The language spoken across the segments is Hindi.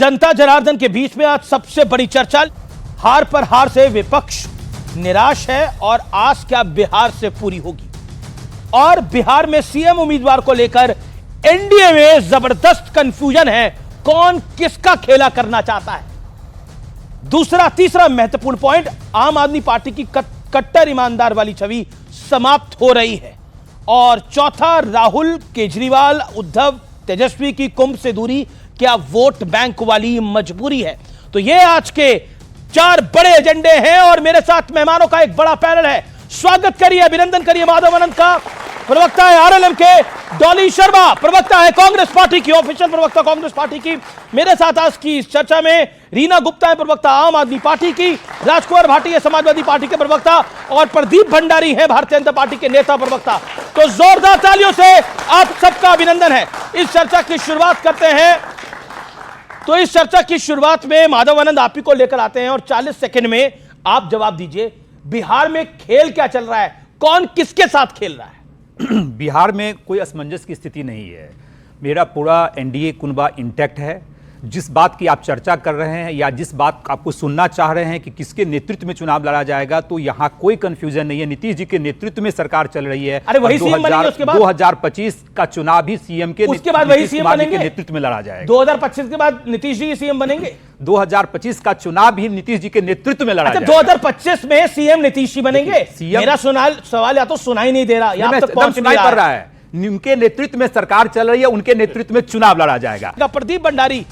जनता जनार्दन के बीच में आज सबसे बड़ी चर्चा। हार पर हार से विपक्ष निराश है और आस क्या बिहार से पूरी होगी। और बिहार में सीएम उम्मीदवार को लेकर एनडीए में जबरदस्त कंफ्यूजन है, कौन किसका खेला करना चाहता है। दूसरा तीसरा महत्वपूर्ण पॉइंट, आम आदमी पार्टी की कट्टर ईमानदार वाली छवि समाप्त हो रही है। और चौथा, राहुल, केजरीवाल, उद्धव, तेजस्वी की कुंभ से दूरी क्या वोट बैंक वाली मजबूरी है। तो ये आज के 4 बड़े एजेंडे हैं और मेरे साथ मेहमानों का एक बड़ा पैनल है। स्वागत करिए, अभिनंदन करिए माधव अनंत का। प्रवक्ता है आरएलएम के डॉली शर्मा, प्रवक्ता है कांग्रेस पार्टी की, ऑफिशियल प्रवक्ता कांग्रेस पार्टी की। मेरे साथ आज की इस चर्चा में रीना गुप्ता है, प्रवक्ता आम आदमी पार्टी की, राजकुमार भाटी है समाजवादी पार्टी के प्रवक्ता और प्रदीप भंडारी है भारतीय जनता पार्टी के नेता प्रवक्ता। तो जोरदार तालियों से आप सबका अभिनंदन है। इस चर्चा की शुरुआत करते हैं। तो इस चर्चा की शुरुआत में माधव आनंद आप ही को लेकर आते हैं और 40 सेकंड में आप जवाब दीजिए, बिहार में खेल क्या चल रहा है, कौन किसके साथ खेल रहा है। बिहार में कोई असमंजस की स्थिति नहीं है। मेरा पूरा एनडीए कुनबा इंटैक्ट है। जिस बात की आप चर्चा कर रहे हैं या जिस बात आपको सुनना चाह रहे हैं कि किसके नेतृत्व में चुनाव लड़ा जाएगा, तो यहां कोई कंफ्यूजन नहीं है। नीतीश जी के नेतृत्व में सरकार चल रही है। अरे वही सीएम बनेंगे उसके बाद 2025 का चुनाव भी सीएम के उसके बाद वही सीएम बनेंगे के नेतृत्व में लड़ा जाएगा। 2025 के बाद नीतीश जी सीएम बनेंगे। 2025 का चुनाव भी नीतीश जी के नेतृत्व में लड़ा जाएगा। 2025 में सीएम नीतीश जी बनेंगे। मेरा सवाल या तो सुनाई नहीं दे रहा या तो कौन सुनाई पड़ रहा है। उनके नेतृत्व में सरकार चल रही है, उनके नेतृत्व में चुनाव लड़ा जाएगा। प्रदीप भंडारी,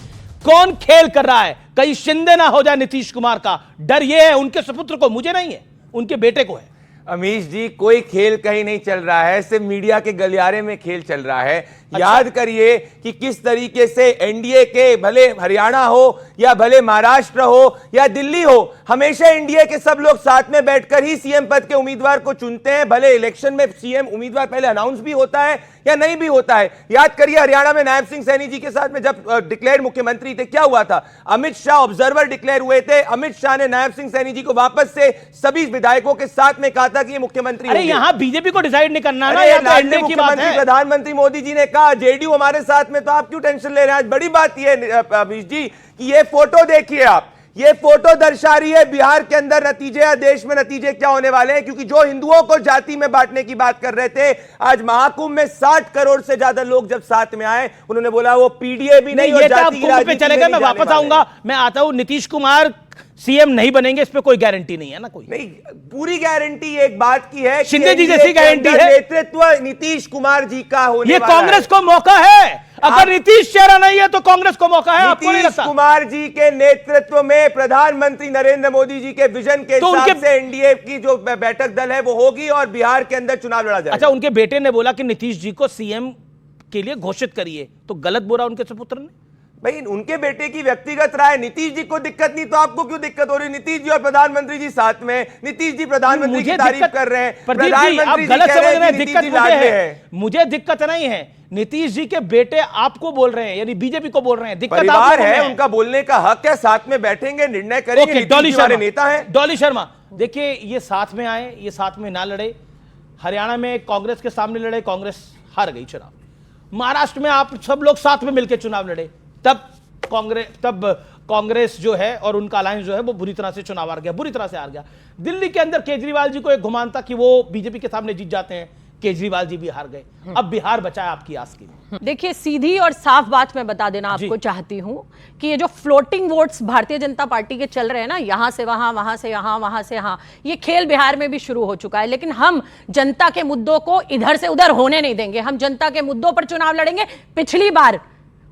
कौन खेल कर रहा है, कहीं शिंदे ना हो जाए नीतीश कुमार का डर यह है। उनके सुपुत्र को, मुझे नहीं है, उनके बेटे को है। अमीश जी, कोई खेल कहीं नहीं चल रहा है, सिर्फ मीडिया के गलियारे में खेल चल रहा है। अच्छा। याद करिए कि किस तरीके से एनडीए के, भले हरियाणा हो या भले महाराष्ट्र हो या दिल्ली हो, हमेशा एनडीए के सब लोग साथ में बैठकर ही सीएम पद के उम्मीदवार को चुनते हैं। भले इलेक्शन में सीएम उम्मीदवार पहले अनाउंस भी होता है या नहीं भी होता है। याद करिए हरियाणा में नायब सिंह सैनी जी के साथ में जब डिक्लेयर मुख्यमंत्री थे, क्या हुआ था, अमित शाह ऑब्जर्वर डिक्लेयर हुए थे। अमित शाह ने नायब सिंह सैनी जी को वापस से सभी विधायकों के साथ में कहा था कि ये मुख्यमंत्री। अरे यहाँ बीजेपी को डिसाइड नहीं करना ना, या तो एनडीए की बात है। प्रधानमंत्री मोदी जी ने कहा जेडीयू हमारे साथ में, तो आप क्यों टेंशन ले रहे हैं। आज बड़ी बात यह है अमीश जी कि ये फोटो देखिए आप, ये फोटो दर्शा रही है बिहार के अंदर नतीजे या देश में नतीजे क्या होने वाले हैं। क्योंकि जो हिंदुओं को जाति में बांटने की बात कर रहे थे, आज महाकुंभ में 60 करोड़ से ज्यादा लोग जब साथ में आए, उन्होंने बोला वो पीडीए भी नहीं, ये कुंभ पे चलेगा। मैं वापस आऊंगा, मैं आता हूं। नीतीश कुमार सीएम नहीं बनेंगे, इस पे कोई गारंटी नहीं है ना। कोई नहीं, पूरी गारंटी एक बात की है, शिंदे जी जैसी गारंटी है। नेतृत्व नीतीश कुमार जी का होने ये वाला है। कांग्रेस को मौका है। अगर नीतीश चेहरा नहीं है तो कांग्रेस को मौका है। आपको नहीं नीतीश लगता? कुमार जी के नेतृत्व में प्रधानमंत्री नरेंद्र मोदी जी के विजन के हिसाब से एनडीए की जो बैठक दल है वो होगी और बिहार के अंदर चुनाव लड़ा जाएगा। अच्छा, उनके बेटे ने बोला कि नीतीश जी को सीएम के लिए घोषित करिए, तो गलत बोला उनके सुपुत्र ने। भाई उनके बेटे की व्यक्तिगत राय, नीतीश जी को दिक्कत नहीं तो आपको क्यों दिक्कत हो रही। नीतीश जी और प्रधानमंत्री जी साथ में, नीतीश जी प्रधानमंत्री की तारीफ कर रहे हैं, प्रधानमंत्री जी गलत समझ रहे हैं। दिक्कत मुझे है, मुझे दिक्कत नहीं है। नीतीश जी के बेटे आपको बोल रहे हैं, यानी बीजेपी को बोल रहे हैं। दिक्कत परिवार है, उनका बोलने का हक है, साथ में बैठेंगे, निर्णय करेंगे। डॉली शर्मा नेता है। डॉली शर्मा, देखिए ये साथ में आए, ये साथ में ना लड़े। हरियाणा में कांग्रेस के सामने लड़े, कांग्रेस हार गई चुनाव। महाराष्ट्र में आप सब लोग साथ में मिलकर चुनाव लड़े, तब कांग्रेस जो है और उनका अलायंस जो है वो बुरी तरह से चुनाव हार गया, बुरी तरह से हार गया। दिल्ली के अंदर केजरीवाल जी को एक गुमान था कि वो बीजेपी के सामने जीत जाते हैं, केजरीवाल जी भी हार गए। अब बिहार बचा है आपकी आस के लिए। देखिए, सीधी और साफ बात मैं बता देना आपको चाहती हूं कि ये जो floating votes Bharatiya Janata party के चल रहे हैं ना, यहां से वहां, वहां से यहां, वहां से यहां, ये खेल बिहार में भी शुरू हो चुका है। लेकिन हम जनता के मुद्दों को इधर से उधर होने नहीं देंगे। हम जनता के मुद्दों पर चुनाव लड़ेंगे। पिछली बार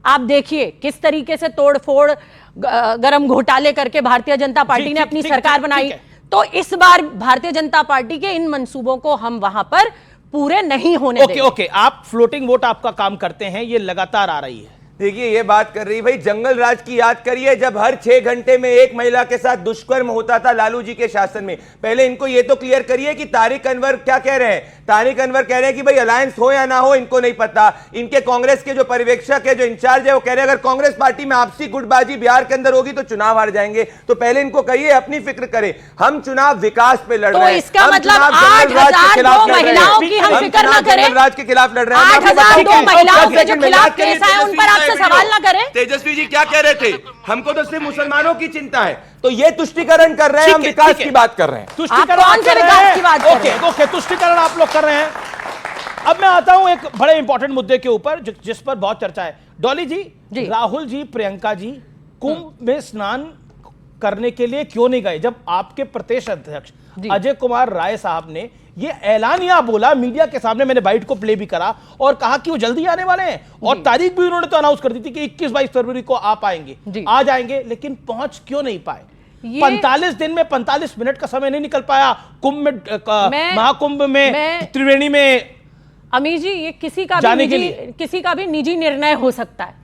आप देखिए किस तरीके से तोड़फोड़, गरम घोटाले करके भारतीय जनता पार्टी ने अपनी सरकार बनाई। तो इस बार भारतीय जनता पार्टी के इन मंसूबों को हम वहां पर पूरे नहीं होने देंगे। ओके, आप फ्लोटिंग वोट आपका काम करते हैं, ये लगातार आ रही है। देखिए ये बात कर रही भाई जंगल राज की याद करिए, जब हर 6 घंटे में एक महिला के साथ दुष्कर्म होता था लालू जी के शासन में। पहले इनको ये तो क्लियर करिए कि तारिक अनवर क्या कह रहे हैं। तारिक अनवर कह रहे हैं कि भाई अलायंस हो या ना हो इनको नहीं पता। इनके कांग्रेस के जो पर्यवेक्षक है, जो इंचार्ज है, वो कह रहे हैं अगर कांग्रेस पार्टी में आपसी गुटबाजी बिहार के अंदर होगी तो चुनाव हार जाएंगे। तो पहले इनको कहिए अपनी फिक्र करें। हम चुनाव विकास पे लड़ रहे हैं। इसका मतलब 8,002 महिलाओं की हम फिक्र ना करें। जंगल राज के खिलाफ लड़ रहे हैं। 8,002 महिलाओं के जो खिलाफ केस है उन पर आप मुझसे वीडियो। सवाल ना करें। तेजस्वी जी क्या कह रहे थे? हमको तो सिर्फ मुसलमानों की चिंता है, तो ये तुष्टीकरण कर रहे हैं, हम विकास की बात कर रहे हैं। तुष्टीकरण आप कौन से कर रहे विकास हैं? की बात कर रहे हैं? ओके ओके, तुष्टीकरण आप लोग कर रहे हैं। अब मैं आता हूं एक बड़े इंपॉर्टेंट मुद्दे के ऊपर जिस पर बहुत चर्चा है। डॉली जी, राहुल जी, प्रियंका जी कुंभ में स्नान करने के लिए क्यों नहीं गए? जब आपके प्रदेश अध्यक्ष अजय कुमार राय साहब ने ये ऐलानिया बोला मीडिया के सामने, मैंने बाइट को प्ले भी करा और कहा कि वो जल्दी आने वाले हैं और तारीख भी उन्होंने तो अनाउंस कर दी थी कि 21-22 फरवरी को आप आएंगे, आ जाएंगे, लेकिन पहुंच क्यों नहीं पाए? 45 दिन में 45 मिनट का समय नहीं निकल पाया कुंभ में, महाकुंभ में, त्रिवेणी में। अमीर जी, ये किसी का भी निजी निर्णय हो सकता है।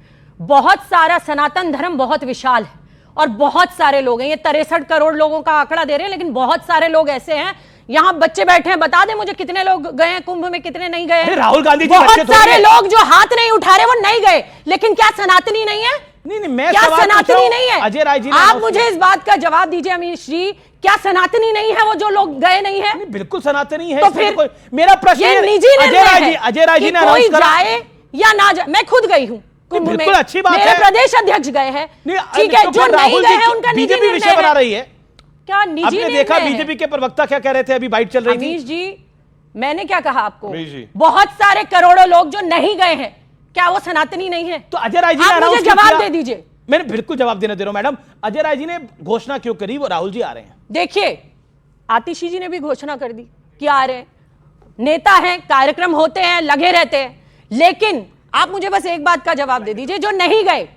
बहुत सारा सनातन धर्म बहुत विशाल है और बहुत सारे लोग हैं। ये 63 करोड़ लोगों का आंकड़ा दे रहे हैं, लेकिन बहुत सारे लोग ऐसे हैं। यहां बच्चे बैठे हैं, बता दें मुझे कितने लोग गए हैं कुंभ में, कितने नहीं गए हैं? राहुल गांधी जी बहुत सारे लोग जो हाथ नहीं उठा रहे वो नहीं गए, लेकिन क्या सनातनी नहीं है? नहीं, मैं क्या सनातनी नहीं है? अजय राय जी, आप मुझे इस बात का जवाब दीजिए अमीश जी, क्या सनातनी नहीं है वो जो लोग गए नहीं है? बिल्कुल सनातनी है। तो फिर मेरा प्रश्न ये निजी निर्णय है। अजय राय जी ने कोई जाए या ना जाए। मैं खुद गई हूँ कुंभ में, बिल्कुल अच्छी बात है। मेरे प्रदेश अध्यक्ष गए हैं, ठीक है। जो नहीं गए हैं उनका निजी बीजेपी विषय बना रही है। क्या निजी निर्णय है? आपने देखा बीजेपी के प्रवक्ता क्या कह रहे थे? अभी बाइट चल रही थी। अमीश जी, मैंने क्या कहा आपको? बहुत सारे करोड़ों लोग जो नहीं गए हैं, क्या वो सनातनी नहीं है? तो अजय राय जी ने मुझे जवाब दे दीजिए। मैंने बिल्कुल जवाब देने दे रहा हूं मैडम। अजय राय जी ने घोषणा क्यों करी? वो राहुल जी आ रहे हैं। देखिए, आतिशी जी ने भी घोषणा कर दी कि आ रहे हैं। नेता हैं, कार्यक्रम होते हैं, लगे रहते हैं, लेकिन आप मुझे बस एक बात का जवाब दे दीजिए, जो नहीं गए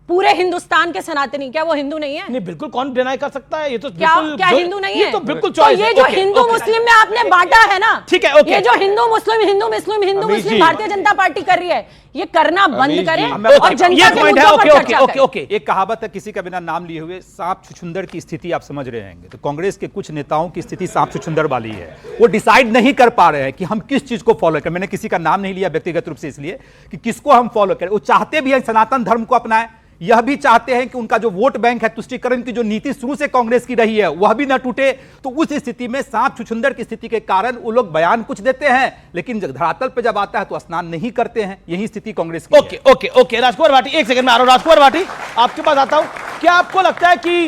पूरे हिंदुस्तान के सनातनी, क्या वो हिंदू नहीं है? नहीं, बिल्कुल, कौन डिनाई कर सकता है? ये तो क्या हिंदू नहीं है? ये तो बिल्कुल तो ये जो हिंदू मुस्लिम में आपने बांटा है ना, ठीक है, ओके, ये जो हिंदू मुस्लिम भारतीय जनता पार्टी कर रही है, ये करना बंद करें और जनता के मुद्दों पर चर्चा करें। ओके, एक कहावत है, किसी का बिना नाम लिए हुए सांप छुछुंदर की स्थिति आप समझ रहे होंगे। तो कांग्रेस के कुछ नेताओं की स्थिति सांप छुछुंदर वाली है। वो डिसाइड नहीं कर पा रहे हैं कि हम किस चीज को फॉलो करें। मैंने किसी का नाम नहीं लिया व्यक्तिगत रूप से, इसलिए कि किसको हम फॉलो करें। वो चाहते भी हैं सनातन धर्म को अपनाएं, यह भी चाहते हैं कि उनका जो वोट बैंक है, तुष्टीकरण की जो नीति शुरू से कांग्रेस की रही है, वह भी न टूटे। तो उस स्थिति में सांप छुछुंदर की स्थिति के कारण वो लोग बयान कुछ देते हैं, लेकिन धरातल पे जब आता है तो स्नान नहीं करते हैं। यही स्थिति कांग्रेस की है। ओके, राजकुमार भाटी, एक सेकंड में आ रहा हूं। राजकुमार भाटी, आपके पास आता हूं। क्या आपको लगता है कि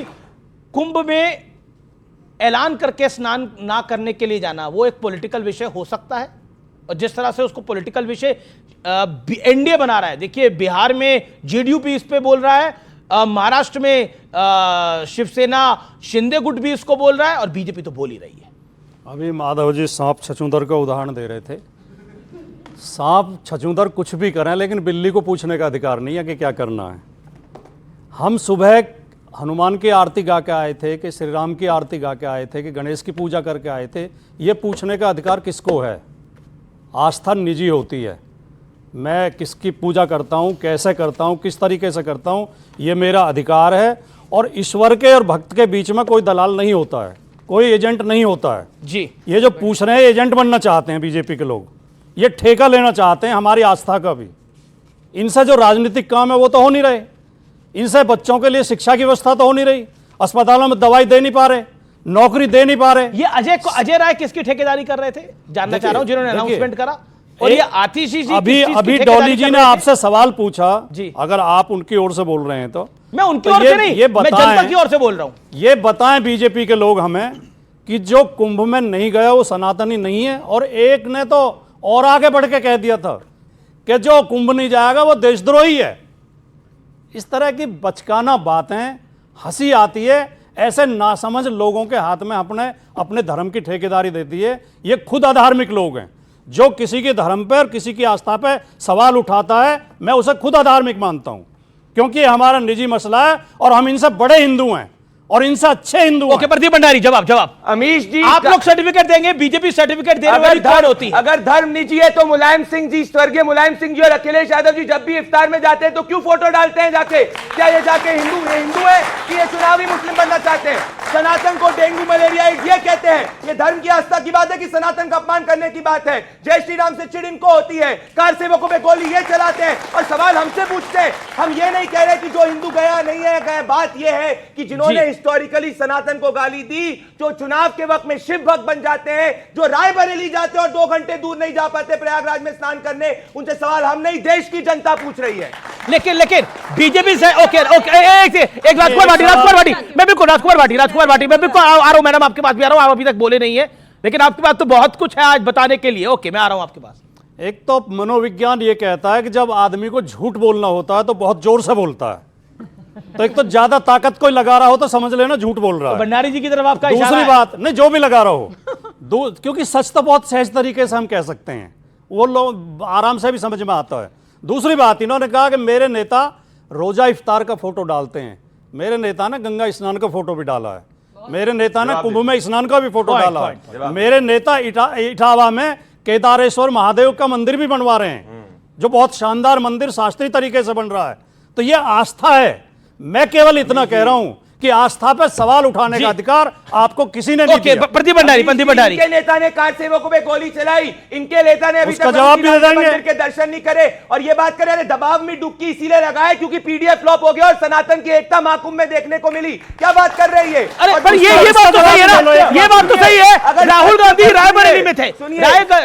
कुंभ में ऐलान करके स्नान ना करने के लिए जाना वो एक पॉलिटिकल विषय हो सकता है? और जिस तरह से उसको पॉलिटिकल विषय एनडीए बना रहा है, देखिए बिहार में जेडीयू भी इस पे बोल रहा है, महाराष्ट्र में शिवसेना शिंदे गुट भी इसको बोल रहा है और बीजेपी तो बोल ही रही है। अभी माधव जी सांप छछूंदर का उदाहरण दे रहे थे। सांप छछूंदर कुछ भी करें, लेकिन बिल्ली को पूछने का अधिकार नहीं है कि क्या करना है। हम सुबह हनुमान की आरती गा के आए थे कि श्री राम की आरती गा के आए थे कि गणेश की पूजा करके आए थे, ये पूछने का अधिकार किसको है? आस्था निजी होती है। मैं किसकी पूजा करता हूँ, कैसे करता हूँ, किस तरीके से करता हूँ, ये मेरा अधिकार है। और ईश्वर के और भक्त के बीच में कोई दलाल नहीं होता है, कोई एजेंट नहीं होता है जी। ये जो पूछ रहे हैं, एजेंट बनना चाहते हैं बीजेपी के लोग, ये ठेका लेना चाहते हैं हमारी आस्था का भी। इनसे जो राजनीतिक काम है वो तो हो नहीं रहे, इनसे बच्चों के लिए शिक्षा की व्यवस्था तो हो नहीं रही, अस्पतालों में दवाई दे नहीं पा रहे, नौकरी दे नहीं पा रहे। ये अजय राय किसकी ठेकेदारी कर रहे थे, जानना चाह रहा हूं, जिन्होंने अनाउंसमेंट करा। और ये आतिशी जी अभी डॉली जी ने आपसे सवाल पूछा जी, अगर आप उनकी ओर से बोल रहे हैं तो मैं उनकी ओर से नहीं, मैं जनता की ओर से बोल रहा हूं। ये बताएं बीजेपी के लोग हमें कि जो कुंभ में नहीं गया वो सनातनी नहीं है। और एक ने तो और आगे बढ़ के कह दिया था कि जो कुंभ नहीं जाएगा वो देशद्रोही है। इस तरह की बचकाना बातें, हंसी आती है। ऐसे नासमझ लोगों के हाथ में अपने धर्म की ठेकेदारी देती है। ये खुद अधार्मिक लोग हैं। जो किसी के धर्म पर, किसी की आस्था पर सवाल उठाता है, मैं उसे खुद अधार्मिक मानता हूं, क्योंकि ये हमारा निजी मसला है और हम इनसे बड़े हिंदू हैं और इनसे अच्छे हिंदू। ओके, प्रदीप भंडारी, जवाब। अमीश जी, आप लोग सर्टिफिकेट देंगे, बीजेपी सर्टिफिकेट देने वाली कौन होती है? अगर धर्म निजी है तो मुलायम सिंह जी, स्वर्गीय मुलायम सिंह जी और अखिलेश यादव जी जब भी इफ्तार में जाते हैं तो क्यों फोटो डालते हैं जाके? क्या ये जाके हिंदू है कि ये चुनावी मुस्लिम बनना चाहते हैं? सनातन को डेंगू मलेरिया ये कहते हैं। ये धर्म की आस्था की बात है कि सनातन का अपमान करने की बात है। जय श्री राम से चिड़ इनको होती है, कार सेवकों पे गोली ये चलाते हैं और सवाल हमसे पूछते हैं। हम ये नहीं कह रहे कि जो हिंदू गया नहीं है गया, बात ये है कि जिन्होंने हिस्टोरिकली सनातन को गाली दी, जो चुनाव के वक्त में शिव भक्त बन जाते हैं, जो रायबरेली जाते हैं और 2 घंटे दूर नहीं जा पाते प्रयागराज में स्नान करने, उनसे सवाल हम नहीं देश की जनता पूछ रही है। लेकिन बीजेपी से ओके एक राजकुमार भाटी मैं बिल्कुल आ रहा हूं मैडम, आपके पास भी आ रहा हूं। आप अभी तक बोले नहीं है, लेकिन आपके पास तो बहुत कुछ है आज बताने के लिए। ओके, मैं आ रहा हूं आपके पास। एक तो मनोविज्ञान ये कहता है कि जब आदमी को झूठ बोलना होता है तो बहुत जोर से बोलता है। तो एक तो ज्यादा ताकत कोई लगा रहा हो तो समझ लेना झूठ बोल रहा है। भंडारी जी की तरफ आपका दूसरी बात नहीं, जो भी लगा रहा हो क्योंकि सच तो बहुत सहज तरीके से हम कह सकते हैं, वो लोग आराम से भी समझ में आता है। दूसरी बात, इन्होंने कहा कि मेरे नेता रोजा इफ्तार का फोटो डालते हैं। मेरे नेता ने गंगा स्नान का फोटो भी डाला है, मेरे नेता ने कुंभ में स्नान का भी फोटो डाला है, मेरे नेता इटावा में केदारेश्वर महादेव का मंदिर भी बनवा रहे हैं, जो बहुत शानदार मंदिर शास्त्रीय तरीके से बन रहा है। तो ये आस्था है। मैं केवल इतना कह रहा हूं कि आस्था पर सवाल उठाने का अधिकार आपको किसी ने नहीं दिया। प्रदीप भंडारी इनके नेता ने कार सेवकों पे गोली चलाई, इनके नेता ने अभी उसका तक जवाब भी दे देंगे। मंदिर के दर्शन नहीं करे और ये बात करे दबाव में डुबकी इसीलिए लगाए क्योंकि पीडीएफ फ्लॉप हो गया और सनातन की एकता महाकुंभ में देखने को मिली। क्या बात कर रही है? अरे पर ये बात तो सही है ना, ये बात तो सही है। राहुल गांधी रायबरेली में थे,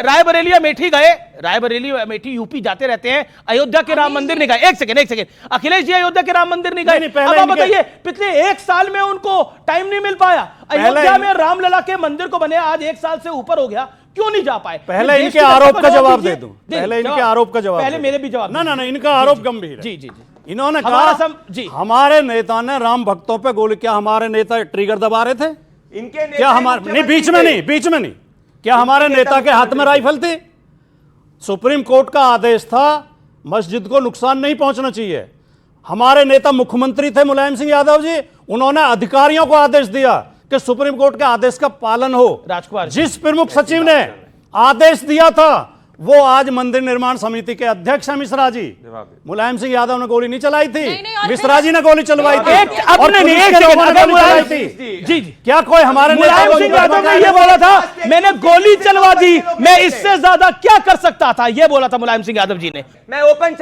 रायबरेली अमेठी गए, रायबरेली अमेठी यूपी जाते रहते हैं, अयोध्या के राम मंदिर नहीं गए। एक सेकंड, अखिलेश जी अयोध्या के राम मंदिर नहीं गए। अब आप बताइए, पिछले 1 साल में उनको टाइम नहीं मिल पाया। अयोध्या में रामलला के मंदिर को बने आज 1 साल से ऊपर हो गया, क्यों नहीं जा पाए? पहले इनके आरोप का जवाब दे दूं, पहले इनके आरोप का जवाब, पहले मेरे भी जवाब। ना इनका आरोप गंभीर है। जी, इन्होंने कहा हमारे नेता ने राम भक्तों पे गोली। क्या हमारे नेता ट्रिगर दबा रहे थे? इनके क्या हमारे नहीं, बीच में नहीं, क्या हमारे नेता के हाथ में राइफल थी? सुप्रीम कोर्ट का आदेश था मस्जिद को नुकसान नहीं पहुंचना चाहिए। हमारे नेता मुख्यमंत्री थे मुलायम सिंह यादव जी, उन्होंने अधिकारियों को आदेश दिया कि सुप्रीम कोर्ट के आदेश का पालन हो। राजकुमार, जिस प्रमुख सचिव ने आदेश दिया था वो आज मंदिर निर्माण समिति के अध्यक्ष हैं मिश्रा जी। मुलायम सिंह यादव ने गोली नहीं चलाई थी, मिश्रा जी ने गोली चलवाई थी। जी, क्या कोई हमारे मुलायम सिंह यादव ने ये बोला था मैंने गोली चलवा दी, मैं इससे ज्यादा क्या कर सकता था, ये बोला था मुलायम सिंह यादव जी ने। मैं ओपन